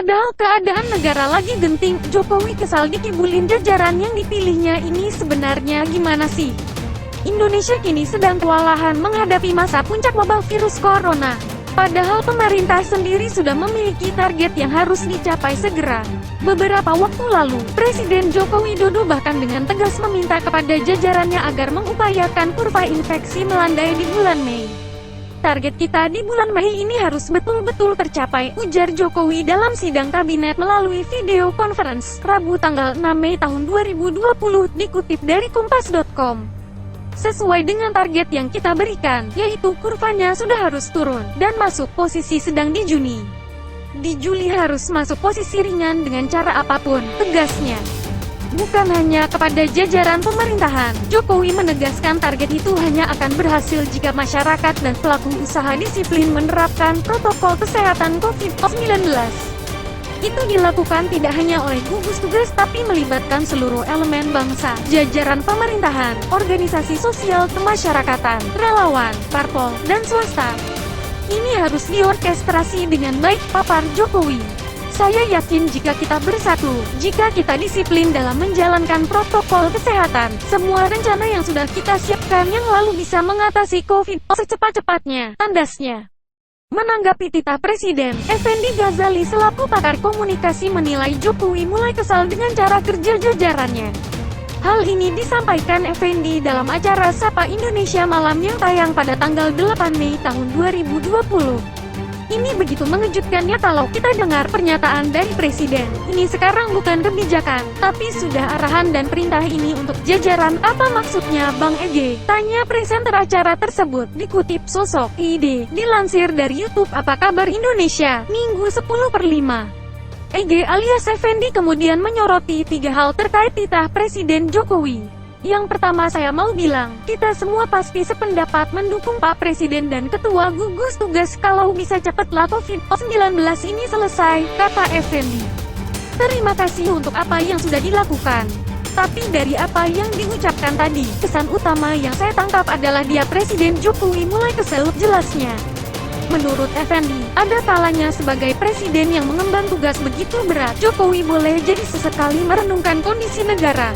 Padahal keadaan negara lagi genting, Jokowi kesal dikibulin jajaran yang dipilihnya. Ini sebenarnya gimana sih? Indonesia kini sedang kewalahan menghadapi masa puncak wabah virus corona. Padahal pemerintah sendiri sudah memiliki target yang harus dicapai segera. Beberapa waktu lalu, Presiden Joko Widodo bahkan dengan tegas meminta kepada jajarannya agar mengupayakan kurva infeksi melandai di bulan Mei. Target kita di bulan Mei ini harus betul-betul tercapai, ujar Jokowi dalam sidang kabinet melalui video conference, Rabu tanggal 6 Mei tahun 2020, dikutip dari Kompas.com. Sesuai dengan target yang kita berikan, yaitu kurvanya sudah harus turun, dan masuk posisi sedang di Juni. Di Juli harus masuk posisi ringan dengan cara apapun, tegasnya. Bukan hanya kepada jajaran pemerintahan, Jokowi menegaskan target itu hanya akan berhasil jika masyarakat dan pelaku usaha disiplin menerapkan protokol kesehatan COVID-19. Itu dilakukan tidak hanya oleh gugus tugas tapi melibatkan seluruh elemen bangsa, jajaran pemerintahan, organisasi sosial kemasyarakatan, relawan, parpol, dan swasta. Ini harus diorkestrasi dengan baik, papar Jokowi. Saya yakin jika kita bersatu, jika kita disiplin dalam menjalankan protokol kesehatan, semua rencana yang sudah kita siapkan yang lalu bisa mengatasi COVID secepat-cepatnya, tandasnya. Menanggapi titah Presiden, Effendi Ghazali selaku pakar komunikasi menilai Jokowi mulai kesal dengan cara kerja jajarannya. Hal ini disampaikan Effendi dalam acara Sapa Indonesia Malam yang tayang pada tanggal 8 Mei tahun 2020. Ini begitu mengejutkannya kalau kita dengar pernyataan dari Presiden. Ini sekarang bukan kebijakan, tapi sudah arahan dan perintah ini untuk jajaran. Apa maksudnya Bang EG? Tanya presenter acara tersebut, dikutip Sosok ID, dilansir dari YouTube Apa Kabar Indonesia, Minggu 10/5. EG alias Effendi kemudian menyoroti 3 hal terkait titah Presiden Jokowi. Yang pertama, saya mau bilang, kita semua pasti sependapat mendukung Pak Presiden dan Ketua Gugus Tugas kalau bisa cepatlah COVID-19 ini selesai, kata Effendi. Terima kasih untuk apa yang sudah dilakukan. Tapi dari apa yang diucapkan tadi, kesan utama yang saya tangkap adalah dia Presiden Jokowi mulai kesel, jelasnya. Menurut Effendi, ada kalanya sebagai presiden yang mengemban tugas begitu berat, Jokowi boleh jadi sesekali merenungkan kondisi negara.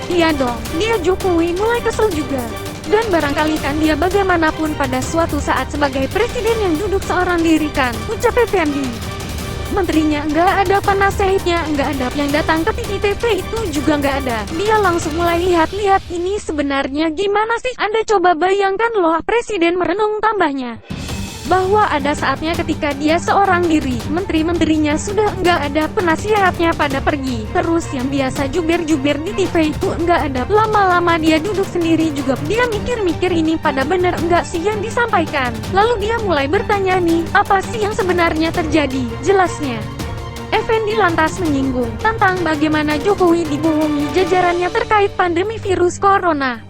Iya dong, dia Jokowi mulai kesel juga. Dan barangkali kan dia bagaimanapun pada suatu saat sebagai presiden yang duduk seorang diri kan, ucap Effendi. Menterinya enggak ada, penasehatnya enggak ada, yang datang ke TVTV itu juga enggak ada. Dia langsung mulai lihat-lihat, ini sebenarnya gimana sih? Anda coba bayangkan loh, presiden merenung, tambahnya. Bahwa ada saatnya ketika dia seorang diri, menteri-menterinya sudah enggak ada, penasihatnya pada pergi, terus yang biasa juber-juber di TV itu enggak ada, lama-lama dia duduk sendiri juga, dia mikir-mikir ini pada bener enggak sih yang disampaikan, lalu dia mulai bertanya nih, apa sih yang sebenarnya terjadi, jelasnya. Effendi lantas menyinggung tentang bagaimana Jokowi dibohongi jajarannya terkait pandemi virus corona.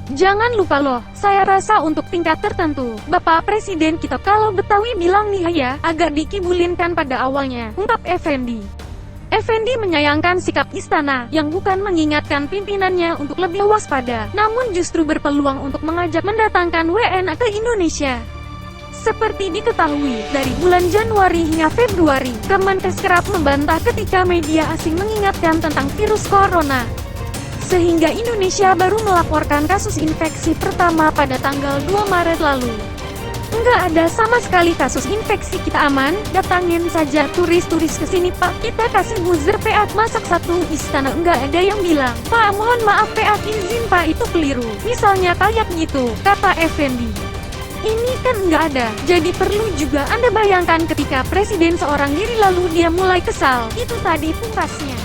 Jangan lupa loh, saya rasa untuk tingkat tertentu, Bapak Presiden kita kalau Betawi bilang nih ya, agak dikibulinkan pada awalnya, ungkap Effendi. Effendi menyayangkan sikap istana, yang bukan mengingatkan pimpinannya untuk lebih waspada, namun justru berpeluang untuk mengajak mendatangkan WNA ke Indonesia. Seperti diketahui, dari bulan Januari hingga Februari, Kemenkes kerap membantah ketika media asing mengingatkan tentang virus corona. Sehingga Indonesia baru melaporkan kasus infeksi pertama pada tanggal 2 Maret lalu. Enggak ada sama sekali kasus infeksi, kita aman, datangin saja turis-turis ke sini Pak, kita kasih buzzer PA, masak satu istana. Enggak ada yang bilang, Pak mohon maaf PA izin Pak, itu keliru, misalnya kayak gitu, kata Effendi. Ini kan enggak ada, jadi perlu juga Anda bayangkan ketika presiden seorang diri lalu dia mulai kesal, itu tadi pungkasnya.